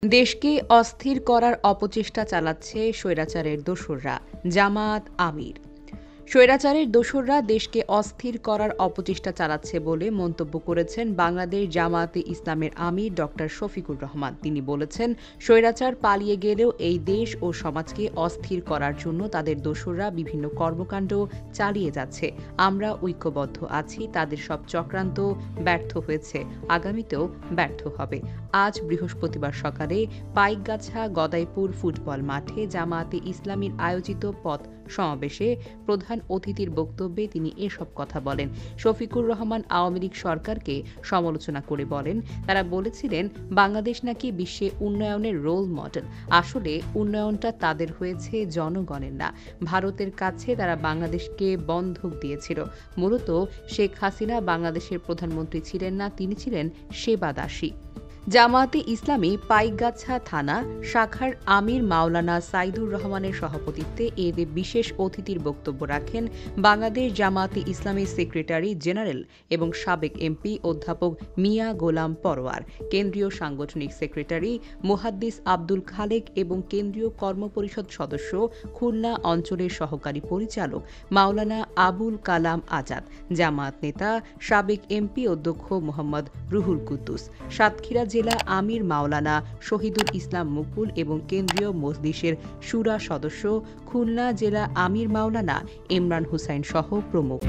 দেশকে অস্থির করার অপচেষ্টা চালাচ্ছে স্বৈরাচারের দোসররা। জামায়াত আমির। স্বৈরাচারের দোসররা দেশকে অস্থির করার অপচেষ্টা চালাচ্ছে বলে মন্তব্য করেছেন বাংলাদেশ জামায়াতে ইসলামের আমির ডক্টর শফিকুর রহমান। তিনি বলেছেন, স্বৈরাচার পালিয়ে গেলেও এই দেশ ও সমাজকে অস্থির করার জন্য তাদের দোসররা বিভিন্ন কর্মকাণ্ড চালিয়ে যাচ্ছে। আমরা ঐক্যবদ্ধ আছি, তাদের সব চক্রান্ত ব্যর্থ হয়েছে, আগামীতেও ব্যর্থ হবে। আজ বৃহস্পতিবার সকালে পাইকগাছা গদাইপুর ফুটবল মাঠে জামায়াতে ইসলামীর আয়োজিত পথ সমাবেশে প্রধান অতিথির বক্তব্যে তিনি এসব কথা বলেন। শফিকুর রহমান আওয়ামী লীগ সরকারকে সমালোচনা করে বলেন, তারা বলেছিলেন বাংলাদেশ নাকি বিশ্বে উন্নয়নের রোল মডেল। আসলে উন্নয়নটা তাদের হয়েছে জনগণের না, ভারতের কাছে তারা বাংলাদেশকে বন্ধক দিয়েছিল। মূলত শেখ হাসিনা বাংলাদেশের প্রধানমন্ত্রী ছিলেন না, তিনি ছিলেন সেবাদাসী। জামায়াতে ইসলামী পাইকগাছা থানা শাখার আমির মাওলানা সাইদুর রহমানের সভাপতিত্বে এর বিশেষ অতিথির বক্তব্য রাখেন বাংলাদেশ জামায়াতে ইসলামীর সেক্রেটারি জেনারেল এবং সাবেক এমপি অধ্যাপক মিয়া গোলাম পরোয়ার, কেন্দ্রীয় সাংগঠনিক সেক্রেটারি মুহাদ্দিস আব্দুল খালেক এবং কেন্দ্রীয় কর্মপরিষদ সদস্য খুলনা অঞ্চলের সহকারী পরিচালক মাওলানা আবুল কালাম আজাদ, জামায়াত নেতা সাবেক এমপি অধ্যক্ষ মোহাম্মদ রুহুল কুদ্দুস, সাতক্ষীরা জেলা আমির মাওলানা শহীদুল ইসলাম মুকুল এবং কেন্দ্রীয় মজলিসের শুরা সদস্য খুলনা জেলা আমির মাওলানা ইমরান হুসাইন সহ প্রমুখ।